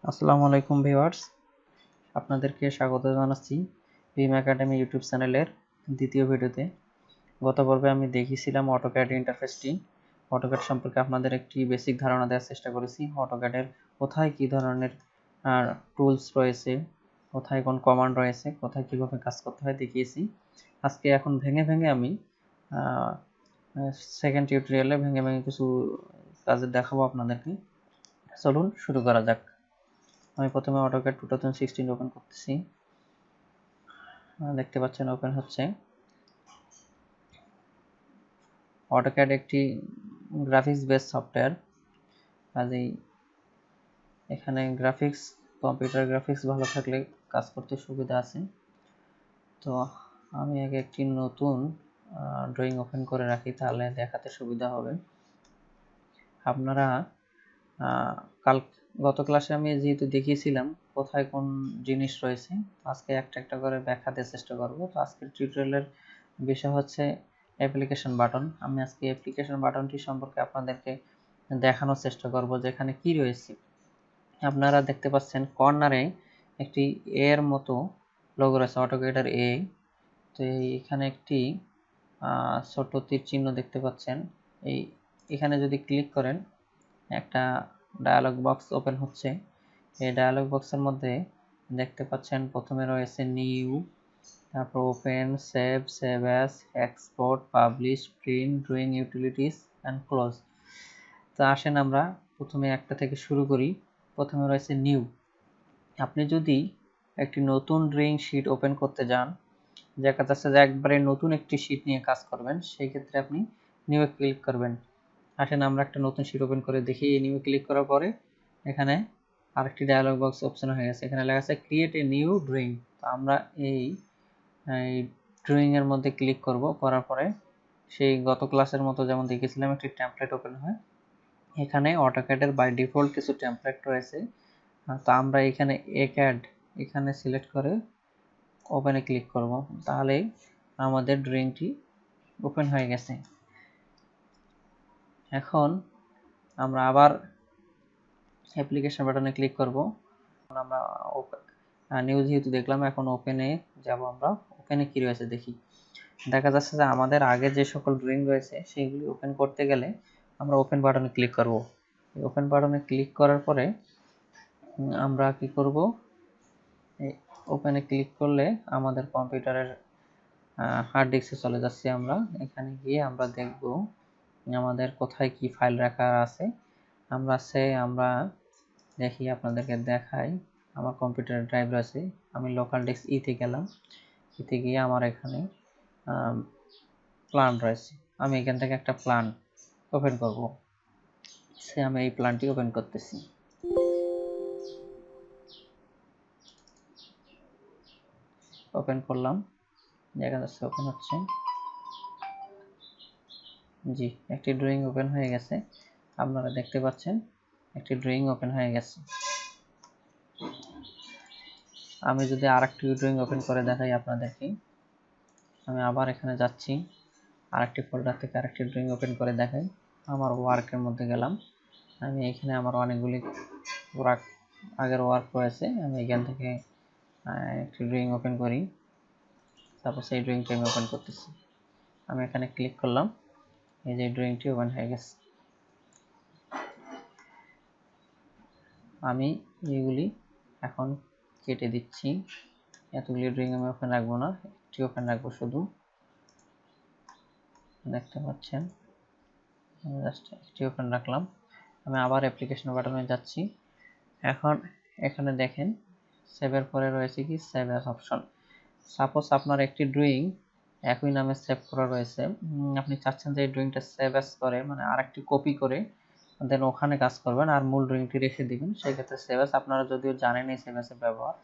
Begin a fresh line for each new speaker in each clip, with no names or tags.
আসসালামু আলাইকুম ভিউয়ার্স, আপনাদেরকে স্বাগত জানাচ্ছি বিম একাডেমি ইউটিউব চ্যানেলের দ্বিতীয় ভিডিওতে। গত পর্বে আমি দেখিয়েছিলাম অটোক্যাড ইন্টারফেসটি। অটোক্যাড সম্পর্কে আপনাদের একটি বেসিক ধারণা দেওয়ার চেষ্টা করেছি। অটোক্যাডের কোথায় কী ধরনের টুলস রয়েছে, কোথায় কোন কমান্ড রয়েছে, কোথায় কীভাবে কাজ করতে হয় দেখিয়েছি। আজকে এখন ভেঙে ভেঙে আমি সেকেন্ড টিউটোরিয়ালে ভেঙে ভেঙে কিছু কাজে দেখাবো আপনাদেরকে। চলুন শুরু করা যাক। আমি প্রথমে AutoCAD 2016 ওপেন করতেছি। দেখতে পাচ্ছেন ওপেন হচ্ছে। AutoCAD একটি গ্রাফিক্স বেস সফটওয়্যার, কাজেই এখানে কম্পিউটার গ্রাফিক্স ভালো থাকলে কাজ করতে সুবিধা আছে। তো আমি আগে একটি নতুন ড্রয়িং ওপেন করে রাখি, তাহলে দেখাতে সুবিধা হবে। আপনারা গত ক্লাসে আমি যেহেতু দেখিয়েছিলাম কোথায় কোন জিনিস রয়েছে, আজকে একটা একটা করে দেখাতে চেষ্টা করব। তো আজকের টিউটোরিয়ালের বিষয় হচ্ছে অ্যাপ্লিকেশন বাটন। আমি আজকে অ্যাপ্লিকেশন বাটনটি সম্পর্কে আপনাদেরকে দেখানোর চেষ্টা করব, যেখানে কি রয়েছে। আপনারা দেখতে পাচ্ছেন কর্নারে একটি এর মতো লোগো রয়েছে, অটোক্যাডের এ। তো এখানে একটি ছোট তীর চিহ্ন দেখতে পাচ্ছেন। এখানে যদি ক্লিক করেন একটা ডায়ালগ বক্স ওপেন হচ্ছে। এই ডায়ালগ বক্সের মধ্যে দেখতে পাচ্ছেন প্রথমে রয়েছে নিউ, তারপর open, save, save as, export, publish, print, drawing utilities and close. তো আসেন আমরা প্রথমে একটা থেকে শুরু করি। প্রথমে রয়েছে নিউ। আপনি যদি একটি নতুন ড্রয়িং শিট ওপেন করতে যান, দেখা যাচ্ছে যে একবারে নতুন একটি শিট নিয়ে কাজ করবেন, সেই ক্ষেত্রে আপনি নিউ এ ক্লিক করবেন। আসেন আমরা একটা নতুন শিট ওপেন করে দেখি। নিউ ক্লিক করার পরে এখানে আরেকটি ডায়ালগ বক্স অপশন হয়ে গেছে, এখানে লেখা আছে ক্রিয়েট এ নিউ ড্রয়িং। তো আমরা এই ড্রয়িং এর মধ্যে ক্লিক করব। করার পরে সেই গত ক্লাসের মতো যেমন দেখেছিলাম একটি টেমপ্লেট ওপেন হয়। এখানে অটোক্যাডের বাই ডিফল্ট কিছু টেমপ্লেট রয়েছে। তো আমরা এখানে এখানে সিলেক্ট করে ওপেনে ক্লিক করব, তাহলেই আমাদের ড্রয়িংটি ওপেন হয়ে গেছে। এখন আমরা আবার অ্যাপ্লিকেশন বাটনে ক্লিক করব। আমরা নিউ যেহেতু দেখলাম, এখন ওপেনে যাব। আমরা ওপেনে কি রয়েছে দেখি। দেখা যাচ্ছে যে আমাদের আগে যে সকল ড্রয়িং রয়েছে সেগুলি ওপেন করতে গেলে আমরা ওপেন বাটনে ক্লিক করব। ওপেন বাটনে ক্লিক করার পরে আমরা কি করব, ওপেনে ক্লিক করলে আমাদের কম্পিউটারের হার্ড ডিস্কে চলে যাচ্ছি। আমরা এখানে গিয়ে আমরা দেখব আমাদের কোথায় কি ফাইল রাখা আছে। আমরা দেখি, আপনাদেরকে দেখাই। আমার কম্পিউটারের ড্রাইভ রয়েছে, আমি লোকাল ডিস্ক ইতে গেলাম। ইতে গিয়ে আমার এখানে প্ল্যান রয়েছে, আমি এখান থেকে একটা প্ল্যান ওপেন করব। আমি এই প্ল্যানটি ওপেন করতেছি। ওপেন করলাম, দেখা যাচ্ছে ওপেন হচ্ছে। জি, একটি ড্রয়িং ওপেন হয়ে গেছে। আপনারা দেখতে পাচ্ছেন একটি ড্রয়িং ওপেন হয়ে গেছে। আমি যদি আরেকটি ড্রয়িং ওপেন করে দেখাই আপনাদেরকে, আমি আবার এখানে যাচ্ছি, আরেকটি ফোল্ডার থেকে আরেকটি ড্রয়িং ওপেন করে দেখাই। আমার ওয়ার্কের মধ্যে গেলাম, আমি এখানে আমার অনেকগুলি আগের ওয়ার্ক রয়েছে। আমি এখান থেকে একটি ড্রয়িং ওপেন করি, তারপর সেই ড্রয়িংটি আমি ওপেন করতেছি। আমি এখানে ক্লিক করলাম, এই যে ড্রয়িংটি ওপেন হয়ে গেছে। আমি এইগুলি এখন কেটে দিচ্ছি। এতগুলি ড্রয়িং আমি ওপেন রাখবো না, একটি ওপেন রাখবো শুধু। দেখতে পাচ্ছেন জাস্ট একটি ওপেন রাখলাম। আমি আবার অ্যাপ্লিকেশন বাটনে যাচ্ছি। এখন এখানে দেখেন সেভের পরে রয়েছে কি সেভ অ্যাজ অপশন। সাপোজ আপনার একটি ড্রয়িং একই নামে সেভ করা রয়েছে, আপনি চাচ্ছেন যে এই ড্রয়িংটা সেভ অ্যাজ করে, মানে আরেকটি কপি করে দেন ওখানে কাজ করবেন আর মূল ড্রয়িংটি রেখে দিবেন। সেক্ষেত্রে সেভ অ্যাজ, আপনারা যদিও জানেনই সেভ অ্যাজের ব্যবহার।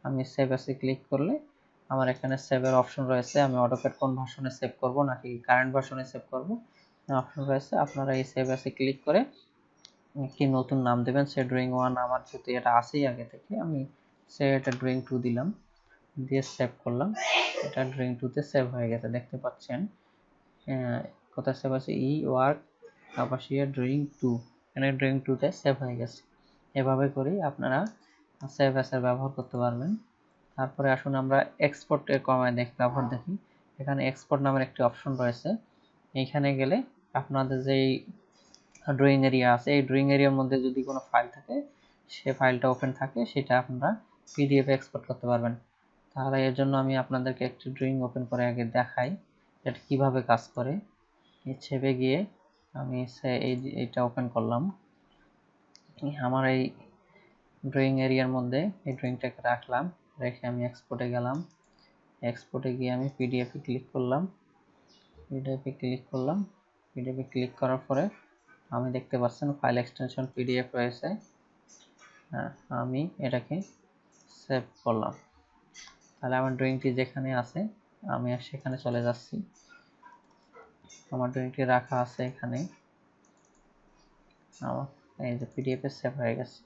আমি সেভ অ্যাজে ক্লিক করলে আমার এখানে সেভের অপশন রয়েছে। আমি অটোক্যাড কোন ভার্সনে সেভ করব নাকি কারেন্ট ভার্সনে সেভ করব অপশন রয়েছে। আপনারা এই সেভ অ্যাজে ক্লিক করে একটি নতুন নাম দেবেন। সে ড্রয়িং 1 আমার যেহেতু এটা আছেই আগে থেকে, আমি এটা ড্রয়িং 2 দিলাম, দিয়ে সেভ করলাম। এটা ড্রয়িং 2 তে সেভ হয়ে গেছে। দেখতে পাচ্ছেন কোথায় সেভ আছে, ই ওয়ার্ক কাপাসিয়া ড্রয়িং 2, এখানে ড্রয়িং 2 তে সেভ হয়ে গেছে। এভাবে করেই আপনারা সেভ অ্যাসের ব্যবহার করতে পারবেন। তারপরে আসুন আমরা এক্সপোর্টের ব্যবহার দেখি। এখানে এক্সপোর্ট নামের একটি অপশন রয়েছে। এইখানে গেলে আপনাদের যেই ড্রয়িং এরিয়া আছে, এই ড্রয়িং এরিয়ার মধ্যে যদি কোনো ফাইল থাকে, সে ফাইলটা ওপেন থাকে, সেটা আপনারা পিডিএফ এক্সপোর্ট করতে পারবেন। তাহলে এর জন্য আমি আপনাদেরকে একটি ড্রয়িং ওপেন করে আগে দেখাই এটা কিভাবে কাজ করে। এই ছেপে গিয়ে আমি এইটা ওপেন করলাম। আমার এই ড্রয়িং এরিয়ার মধ্যে এই ড্রয়িংটাকে রাখলাম, রেখে আমি এক্সপোর্টে গেলাম। এক্সপোর্টে গিয়ে আমি পিডিএফে ক্লিক করলাম। পিডিএফে ক্লিক করার পরে আমি দেখতে পাচ্ছেন ফাইল এক্সটেনশন পিডিএফ রয়েছে। আমি এটাকে সেভ করলাম। তাহলে আমার ড্রয়িংটি যেখানে আছে আমি সেখানে চলে যাচ্ছি। আমার ড্রয়িংটি রাখা আছে এখানে। আমার এই যে পিডিএফ এ সেভ হয়ে গেছে।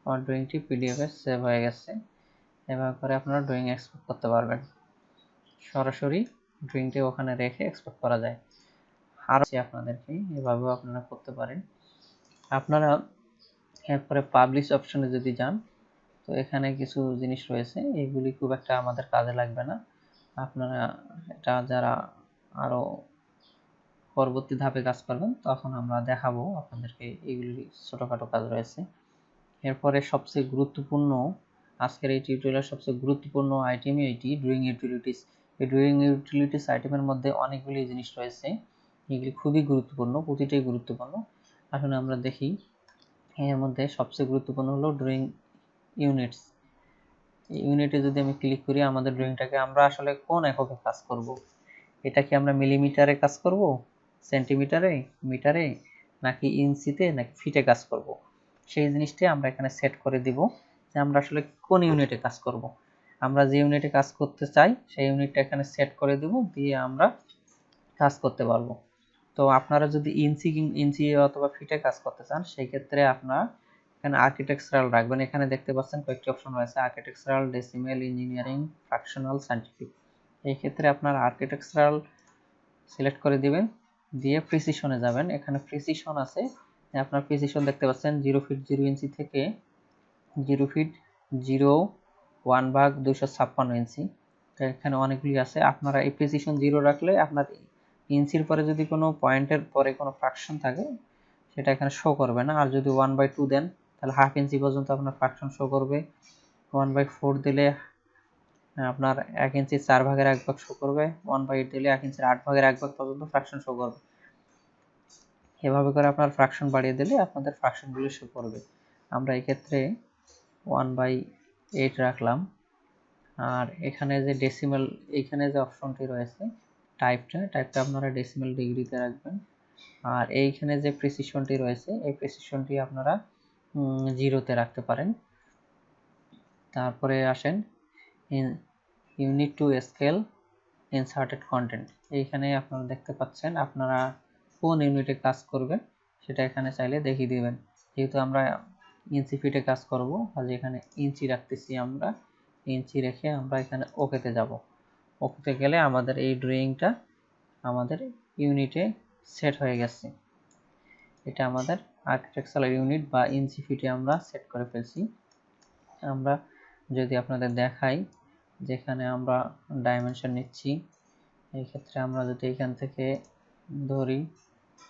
আমার ড্রয়িংটি পিডিএফ এ সেভ হয়ে গেছে। এভাবে করে আপনারা ড্রয়িং এক্সপোর্ট করতে পারবেন। সরাসরি ড্রয়িংটি ওখানে রেখে এক্সপোর্ট করা যায়। আর আপনাদেরকে এভাবেও আপনারা করতে পারেন। আপনারা এরপরে পাবলিশ অপশনে যদি যান, তো এখানে কিছু জিনিস রয়েছে, এগুলি খুব একটা আমাদের কাজে লাগবে না। আপনারা এটা যারা আরো পরবর্তী ধাপে কাজ করবেন তখন আমরা দেখাবো আপনাদেরকে, এগুলি ছোটখাটো কাজ রয়েছে। এরপরে সবচেয়ে গুরুত্বপূর্ণ, আজকের এই টিউটোরিয়ালের সবচেয়ে গুরুত্বপূর্ণ আইটেমই এটি, ড্রয়িং ইউটিলিটিস। এই ড্রয়িং ইউটিলিটিস আইটেমের মধ্যে অনেকগুলি জিনিস রয়েছে, এগুলি খুবই গুরুত্বপূর্ণ, প্রতিটাই গুরুত্বপূর্ণ। আসলে আমরা দেখি, এর মধ্যে সবচেয়ে গুরুত্বপূর্ণ হলো ড্রয়িং ইউনিটস। ইউনিটে যদি আমি ক্লিক করি, আমাদের ড্রয়িংটাকে আমরা আসলে কোন এককে কাজ করব, এটা কি আমরা মিলিমিটারে কাজ করব, সেন্টিমিটারে, মিটারে, নাকি ইঞ্চিতে, নাকি ফিটে কাজ করব, সেই জিনিসটি আমরা এখানে সেট করে দিব যে আমরা আসলে কোন ইউনিটে কাজ করব। আমরা যে ইউনিটে কাজ করতে চাই সেই ইউনিটটা এখানে সেট করে দিব, দিয়ে আমরা কাজ করতে পারবো। তো আপনারা যদি ইঞ্চি অথবা ফিটে কাজ করতে চান, সেই ক্ষেত্রে আপনারা এখানে আর্কিটেকচারাল রাখবেন। এখানে দেখতে পাচ্ছেন কয়েকটি অপশন রয়েছে, architectural, decimal, engineering, fractional, scientific. এই ক্ষেত্রে আপনারা আর্কিটেকচারাল সিলেক্ট করে দিবেন, দিয়ে প্রিসিশনে যাবেন। এখানে প্রিসিশন আছে, আপনার প্রিসিশন দেখতে পাচ্ছেন 0 ফিট 0 ইঞ্চি থেকে 0 ফিট 0.1/256 ইঞ্চি। এখানে অনেকগুলি আছে। আপনারা এই প্রিসিশন 0 রাখলে আপনার ইঞ্চির পরে যদি কোনো পয়েন্টের পরে কোনো ফ্র্যাকশন থাকে সেটা এখানে শো করবে না। আর যদি 1/2 দেন তাহলে হাফ ইঞ্চি পর্যন্ত আপনার ফ্র্যাকশন শো করবে। 1/4 দিলে আপনার 1 ইঞ্চির 4/1 শো করবে। 1/8 দিলে 1 ইঞ্চির 8/1 পর্যন্ত ফ্র্যাকশন শো করবে। এভাবে করে আপনার ফ্র্যাকশন বাড়িয়ে দিলে আপনাদের ফ্র্যাকশনগুলো শো করবে। আমরা এই ক্ষেত্রে 1/8 রাখলাম। আর এখানে যে ডেসিমেল, এইখানে যে অপশনটি রয়েছে টাইপটা আপনারা ডেসিমেল ডিগ্রিতে রাখবেন। আর এইখানে যে প্রিসিশনটি রয়েছে, এই প্রিসিশনটি আপনারা 0-তে রাখতে পারেন। তারপরে আসেন unit two scale inserted content. এইখানে আপনারা দেখতে পাচ্ছেন আপনারা কোন ইউনিটে কাজ করবেন সেটা এখানে চাইলে দেখিয়ে দিবেন। যেহেতু আমরা ইঞ্চি ফিটে কাজ করব, আর এখানে ইঞ্চি রাখতেছি, আমরা ইঞ্চি রেখে আমরা এখানে ওকেতে যাব। ওকেতে গেলে আমাদের এই ড্রয়িংটা আমাদের ইউনিটে সেট হয়ে গেছে। এটা আমাদের আর্কিটেকচারাল ইউনিট বা ইঞ্চি ফিটে আমরা সেট করে ফেলছি। আমরা যদি আপনাদের দেখাই, যেখানে আমরা ডাইমেনশন নিচ্ছি, এই ক্ষেত্রে আমরা যদি এখান থেকে ধরি,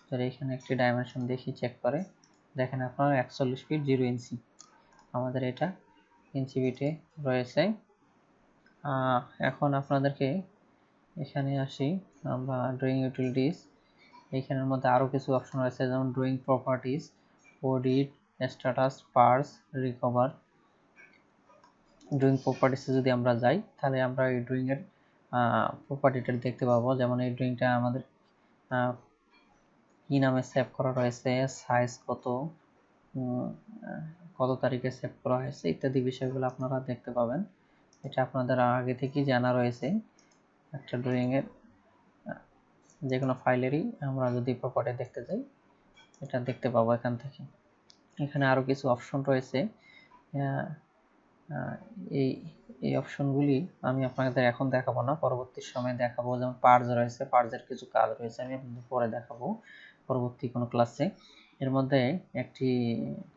ধরে এখানে একটি ডাইমেনশন দেখি, চেক করে দেখেন আপনার 41 ফিট 0 ইঞ্চি আমাদের এটা ইঞ্চি ফিটে রয়েছে। এখন আপনাদেরকে এখানে আসি, আমরা ড্রয়িং ইউটিলিটিস, এইখানের মধ্যে আরও কিছু অপশন রয়েছে, যেমন drawing properties, audit, status, purge, recover. Drawing প্রপার্টিসে যদি আমরা যাই, তাহলে আমরা এই ড্রয়িংয়ের প্রপার্টিটা দেখতে পাবো। যেমন এই ড্রয়িংটা আমাদের কি নামে সেভ করা রয়েছে, সাইজ কত, কত তারিখে সেভ করা হয়েছে, ইত্যাদি বিষয়গুলো আপনারা দেখতে পাবেন। এটা আপনাদের আগে থেকেই জানা রয়েছে। একটা ড্রয়িংয়ের যে কোনো ফাইলেরই আমরা যদি প্রপার্টি দেখতে যাই, এটা দেখতে পাবো এখান থেকে। এখানে আরও কিছু অপশন রয়েছে, এই অপশনগুলি আমি আপনাদের এখন দেখাবো না, পরবর্তী সময়ে দেখাবো। যেমন পার্জ রয়েছে, পার্জের কিছু কাজ রয়েছে, আমি আপনাদের পরে দেখাবো পরবর্তী কোনো ক্লাসে। এর মধ্যে একটি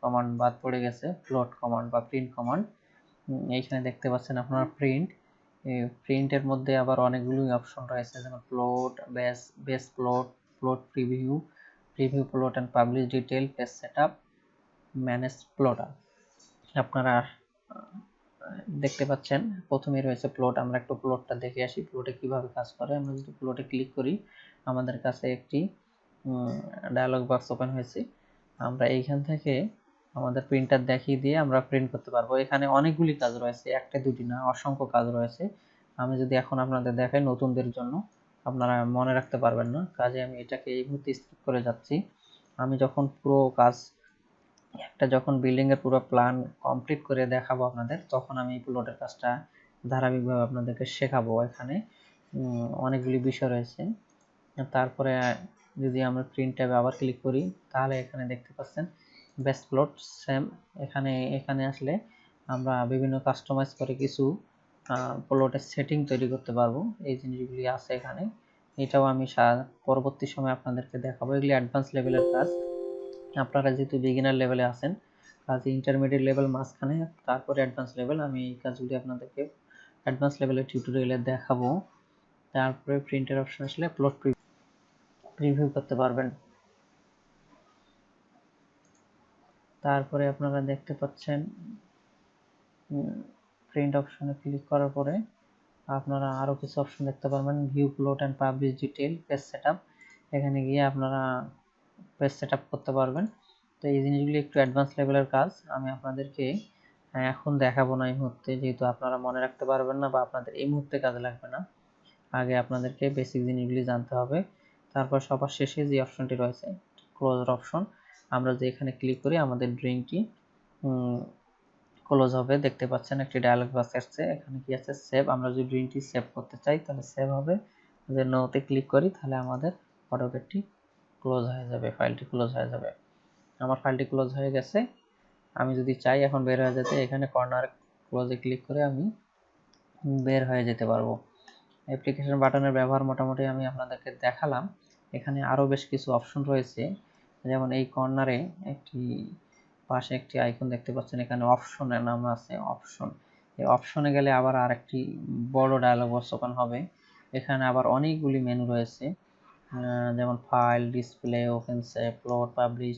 কমান্ড বাদ পড়ে গেছে, প্লট কমান্ড বা প্রিন্ট কমান্ড। এইখানে দেখতে পাচ্ছেন আপনারা প্রিন্টের মধ্যে আবার অনেকগুলো অপশন রয়েছে, যেমন plot, base plot, plot preview, preview plot and publish detail, page setup, manage plotter. আপনারা দেখতে পাচ্ছেন প্রথমে রয়েছে প্লট। আমরা একটু প্লটটা দেখে আসি প্লটে কিভাবে কাজ করে। আমরা যদি প্লটে ক্লিক করি, আমাদের কাছে একটি ডায়ালগ বক্স ওপেন হয়েছে। আমরা এইখান থেকে আমাদের প্রিন্টার দেখিয়ে দিয়ে আমরা প্রিন্ট করতে পারবো। এখানে অনেকগুলি কাজ রয়েছে, একটা দুটি না, অসংখ্য কাজ রয়েছে। আমি যদি এখন আপনাদের দেখাই নতুনদের জন্য, আপনারা মনে রাখতে পারবেন না, কাজে আমি এটাকে এই মুহূর্তে স্কিপ করে যাচ্ছি। আমি যখন পুরো কাজ যখন বিল্ডিং এর পুরো প্ল্যান কমপ্লিট করে দেখাবো আপনাদের, তখন আমি এই প্লটের কাজটা ধারাবাহিকভাবে আপনাদেরকে শেখাবো। এখানে অনেকগুলি বিষয় রয়েছে। তারপরে যদি আমরা প্রিন্ট ট্যাবে আবার ক্লিক করি, তাহলে এখানে দেখতে পাচ্ছেন বেস প্লট সেম। এখানে আসলে আমরা বিভিন্ন কাস্টমাইজ করে কিছু প্লটের সেটিং তৈরি করতে পারবো। এই জিনিসগুলি আছে এখানে। এটাও আমি পরবর্তী সময় আপনাদেরকে দেখাবো। এগুলি অ্যাডভান্স লেভেলের কাজ। আপনারা যেহেতু বিগিনার লেভেলে আছেন, কাজে ইন্টারমিডিয়েট লেভেল মাঝখানে, তারপরে অ্যাডভান্স লেভেল। আমি এই কাজগুলি আপনাদেরকে অ্যাডভান্স লেভেলের টিউটোরিয়ালে দেখাবো। তারপরে প্রিন্টের অপশন আসলে প্লট প্রিভিউ করতে পারবেন। তারপরে আপনারা দেখতে পাচ্ছেন প্রিন্ট অপশনে ক্লিক করার পরে আপনারা আরো কিছু অপশন দেখতে পারবেন, view plot and publish detail, page setup. এখানে গিয়ে আপনারা পেজ সেটআপ করতে পারবেন। তো এই জিনিসগুলি একটু অ্যাডভান্স লেভেলের কাজ, আমি আপনাদেরকে এখন দেখাবো না এই মুহূর্তে, যেহেতু আপনারা মনে রাখতে পারবেন না বা আপনাদের এই মুহূর্তে কাজে লাগবে না। আগে আপনাদেরকে বেসিক জিনিসগুলি জানতে হবে। তারপর সবার শেষে যে অপশনটি রয়েছে ক্লোজার অপশন, আমরা যে এখানে ক্লিক করি আমাদের ড্রয়িংটি ক্লোজ হবে। দেখতে পাচ্ছেন একটি ডায়ালগ বক্স আসছে, এখানে কি আছে সেভ। আমরা যদি ড্রয়িংটি সেভ করতে চাই তাহলে সেভ হবে। যদি নোতে ক্লিক করি তাহলে আমাদের অটোক্যাডটি ক্লোজ হয়ে যাবে, ফাইলটি ক্লোজ হয়ে যাবে। আমার ফাইলটি ক্লোজ হয়ে গেছে। আমি যদি চাই এখন বের হয়ে যেতে, এখানে কর্নার ক্লোজে ক্লিক করে আমি বের হয়ে যেতে পারবো। অ্যাপ্লিকেশন বাটনের ব্যবহার মোটামুটি আমি আপনাদেরকে দেখালাম। এখানে আরও বেশ কিছু অপশন রয়েছে, যেমন এই কর্নারে পাশে একটি আইকন দেখতে পাচ্ছেন, এখানে অপশনের নাম আছে অপশন। এই অপশনে গেলে আবার আরেকটি বড় ডায়ালগ বক্স ওপেন হবে। এখানে আবার অনেকগুলি মেনু রয়েছে, যেমন file, display, open save, plot, publish,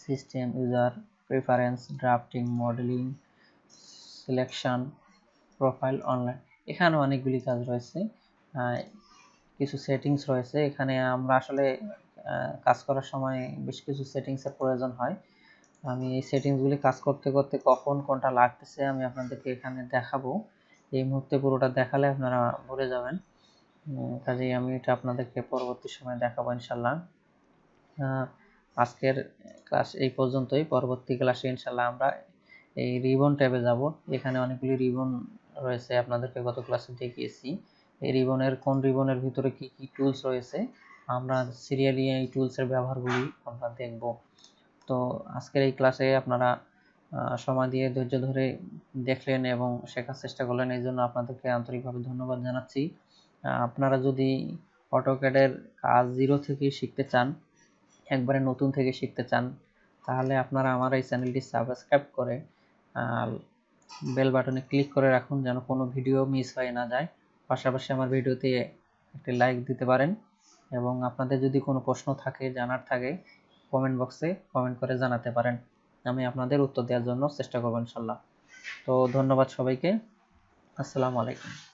system, user preference, drafting, modelling, selection, profile, online. এখানে অনেকগুলি কাজ রয়েছে, কিছু সেটিংস রয়েছে। এখানে আমরা আসলে কাজ করার সময় বেশ কিছু সেটিংসের প্রয়োজন হয়। আমি এই সেটিংসগুলি কাজ করতে করতে কখন কোনটা লাগতেছে আমি আপনাদেরকে এখানে দেখাবো। এই মুহূর্তে পুরোটা দেখালে আপনারা ভুলে যাবেন, কাজেই আমি এটা আপনাদেরকে পরবর্তী সময় দেখাবো ইনশাল্লাহ। আজকের ক্লাস এই পর্যন্তই। পরবর্তী ক্লাসে ইনশাল্লাহ আমরা এই রিবন ট্যাবে যাব। এখানে অনেকগুলি রিবন রয়েছে, আপনাদেরকে গত ক্লাসে দেখিয়েছি। এই কোন রিবনের ভিতরে কি কি টুলস রয়েছে, আমরা সিরিয়ালি এই টুলসের ব্যবহারগুলি আমরা দেখব। তো আজকের এই ক্লাসে আপনারা সময় দিয়ে ধৈর্য ধরে দেখলেন এবং শেখার চেষ্টা করলেন, এই জন্য আপনাদেরকে আন্তরিকভাবে ধন্যবাদ জানাচ্ছি। আপনারা যদি অটোক্যাডের কাজ জিরো থেকে শিখতে চান, একবারে নতুন থেকে শিখতে চান, তাহলে আপনারা আমার এই চ্যানেলটি সাবস্ক্রাইব করে বেল বাটনে ক্লিক করে রাখুন, যেন কোনো ভিডিও মিস হয়ে না যায়। পাশাপাশি আমার ভিডিওতে একটি লাইক দিতে পারেন, এবং আপনাদের যদি কোনো প্রশ্ন থাকে, জানার থাকে, কমেন্ট বক্সে কমেন্ট করে জানাতে পারেন। আমি আপনাদের উত্তর দেওয়ার জন্য চেষ্টা করব ইনশাল্লাহ। তো ধন্যবাদ সবাইকে। আসসালামু আলাইকুম।